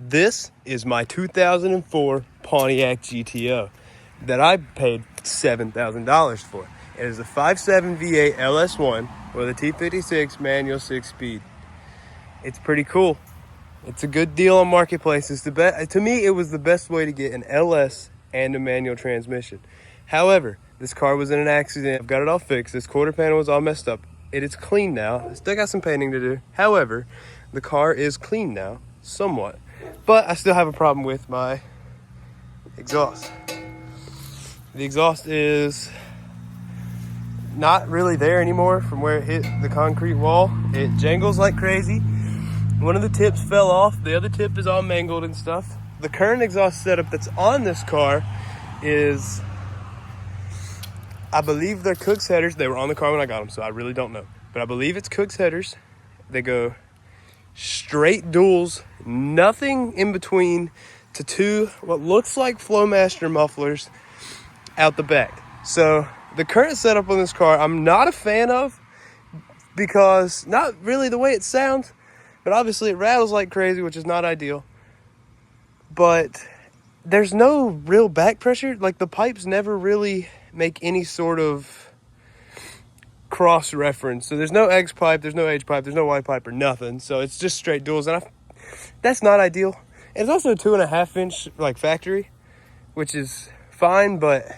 This is my 2004 Pontiac GTO that I paid $7,000 for. It is a 5.7 V8 LS1 with a T56 manual 6-speed. It's pretty cool. It's a good deal on Marketplace. It's to me, it was the best way to get an LS and a manual transmission. However, this car was in an accident. I've got it all fixed. This quarter panel was all messed up. It is clean now. I still got some painting to do. However, the car is clean now, somewhat. But I still have a problem with my exhaust. The exhaust is not really there anymore from where it hit the concrete wall. It jangles like crazy. One of the tips fell off. The other tip is all mangled and stuff. The current exhaust setup that's on this car is, I believe they're Cook's headers. They were on the car when I got them, so I really don't know. But I believe it's Cook's headers. They go straight duals, nothing in between, to two what looks like Flowmaster mufflers out the back. So the current setup on this car I'm not a fan of, because not really the way it sounds, but obviously it rattles like crazy, which is not ideal. But there's no real back pressure. Like, the pipes never really make any sort of cross reference. So there's no X pipe, there's no H pipe, there's no Y pipe or nothing. So it's just straight duals, and that's not ideal. And it's also a 2.5 inch like factory, which is fine, but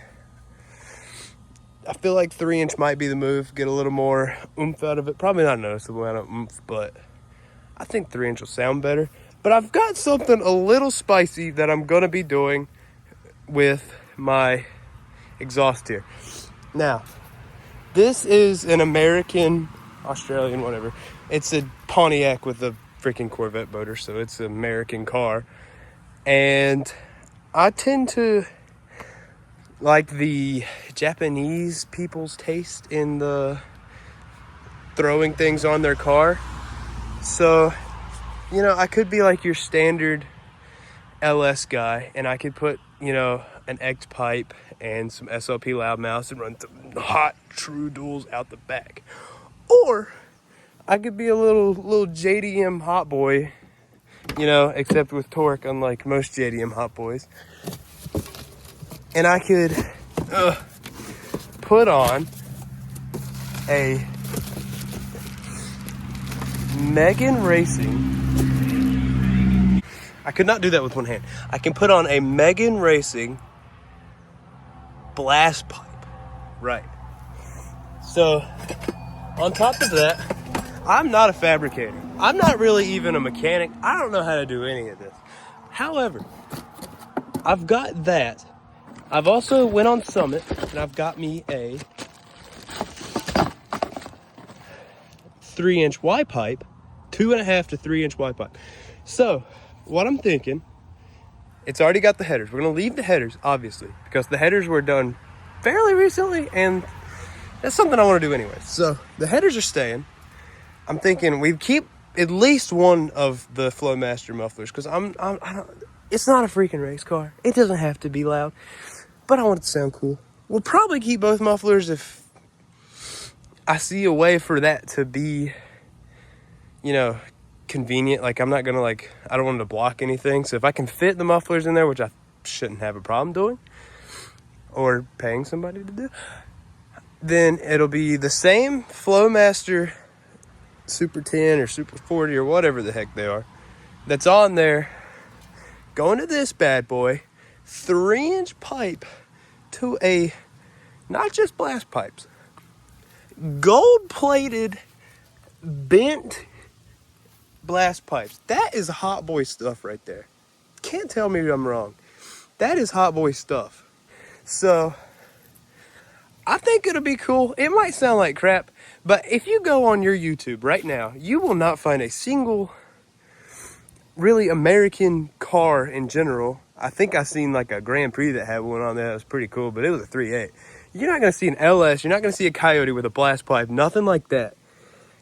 I feel like 3 inch might be the move. Get a little more oomph out of it. Probably not a noticeable amount of oomph, but I think 3 inch will sound better. But I've got something a little spicy that I'm gonna be doing with my exhaust here. Now, this is an American, Australian, whatever. It's a Pontiac with a freaking Corvette motor, so it's an American car. And I tend to like the Japanese people's taste in the throwing things on their car. So, you know, I could be like your standard LS guy, and I could put, you know, an X pipe and some SLP loudmouths and run some hot true duals out the back. Or I could be a little JDM hot boy, you know, except with torque, unlike most JDM hot boys. And I could put on a Megan Racing. I could not do that with one hand. I can put on a Megan Racing blast pipe. Right. So, on top of that, I'm not a fabricator. I'm not really even a mechanic. I don't know how to do any of this. However, I've got that. I've also went on Summit, and I've got me a 3 inch Y pipe, 2.5 to 3 inch Y pipe. So, what I'm thinking, it's already got the headers. We're going to leave the headers, obviously, because the headers were done fairly recently, and that's something I want to do anyway. So, the headers are staying. I'm thinking we keep at least one of the Flowmaster mufflers, because it's not a freaking race car. It doesn't have to be loud, but I want it to sound cool. We'll probably keep both mufflers if I see a way for that to be, you know, convenient. Like, I'm not gonna, like, I don't want to block anything. So if I can fit the mufflers in there, which I shouldn't have a problem doing, or paying somebody to do, then it'll be the same Flowmaster Super 10 or Super 40 or whatever the heck they are that's on there, going to this bad boy, 3 inch pipe to a, not just blast pipes, gold plated bent blast pipes. That is hot boy stuff right there. Can't tell me I'm wrong. That is hot boy stuff. So I think it'll be cool. It might sound like crap, but if you go on your YouTube right now, you will not find a single really American car in general. I think I seen like a Grand Prix that had one on there that was pretty cool, but it was a 3.8. You're not going to see an LS. You're not going to see a Coyote with a blast pipe. Nothing like that.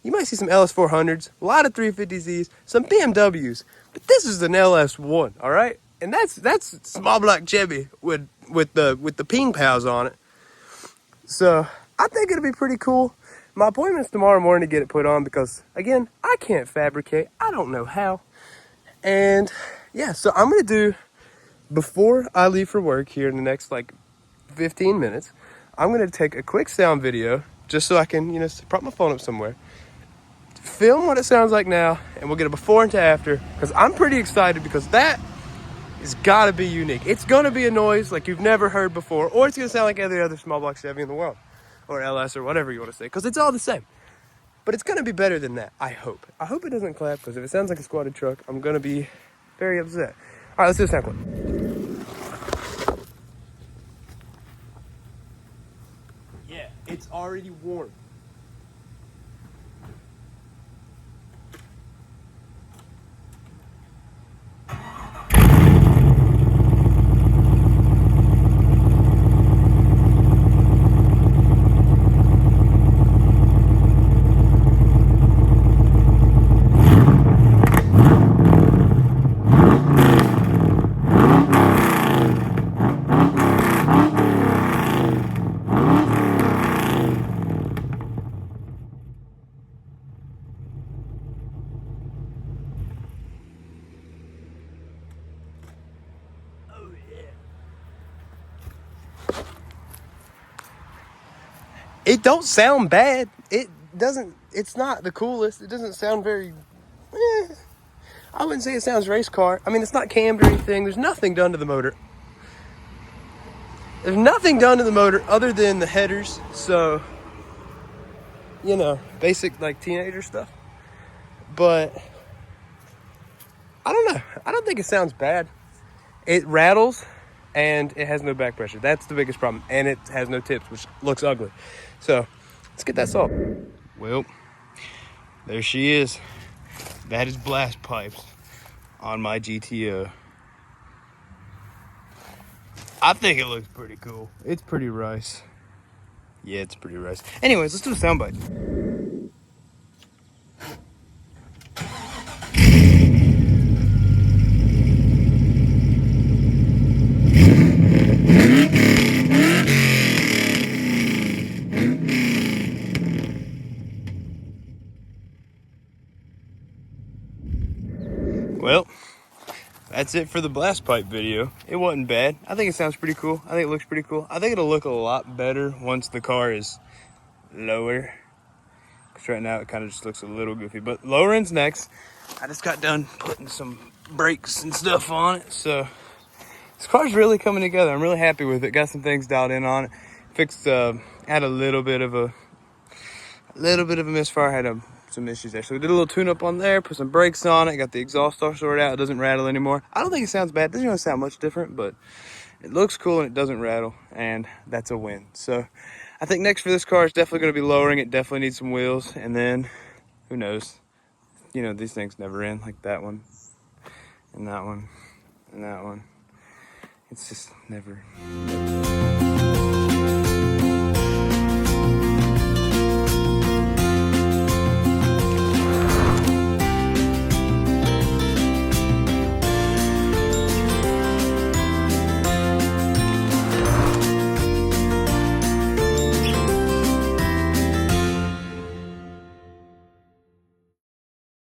You might see some LS 400s, a lot of 350Zs, some BMWs, but this is an LS1, all right? And that's small block Chevy with the ping pals on it. So I think it'll be pretty cool. My appointment's tomorrow morning to get it put on because, again, I can't fabricate. I don't know how. And yeah, so I'm gonna do, before I leave for work here in the next like 15 minutes, I'm gonna take a quick sound video just so I can, prop my phone up somewhere, film what it sounds like now, and we'll get a before and after, because I'm pretty excited, because that has gotta be unique. It's gonna be a noise like you've never heard before, or it's gonna sound like every other small block Chevy in the world, or LS, or whatever you wanna say, because it's all the same. But it's gonna be better than that, I hope. I hope it doesn't clap, because if it sounds like a squatted truck, I'm gonna be very upset. All right, let's do a sound clip. Yeah, it's already warm. It don't sound bad. It's not the coolest. It doesn't sound very, I wouldn't say it sounds race car. I mean, it's not cammed or anything. There's nothing done to the motor. There's nothing done to the motor other than the headers. So, basic like teenager stuff. But I don't know. I don't think it sounds bad. It rattles and it has no back pressure. That's the biggest problem. And it has no tips, which looks ugly. So let's get that solved. Well, there she is. That is blast pipes on my GTO. I think it looks pretty cool. It's pretty rice. Yeah, it's pretty rice. Anyways, let's do a soundbite. Well, that's it for the blast pipe video. It wasn't bad. I think it sounds pretty cool. I think it looks pretty cool. I think it'll look a lot better once the car is lower. Because right now it kind of just looks a little goofy. But lowering's next. I just got done putting some brakes and stuff on it. So this car's really coming together. I'm really happy with it. Got some things dialed in on it. Fixed, had a little bit of a misfire. Had some issues there. So we did a little tune-up on there, put some brakes on it, got the exhaust all sorted out. It doesn't rattle anymore. I don't think it sounds bad. It doesn't really sound much different, but it looks cool and it doesn't rattle, and that's a win. So I think next for this car is definitely going to be lowering. It definitely needs some wheels, and then who knows? These things never end, like that one, and that one, and that one. It's just never.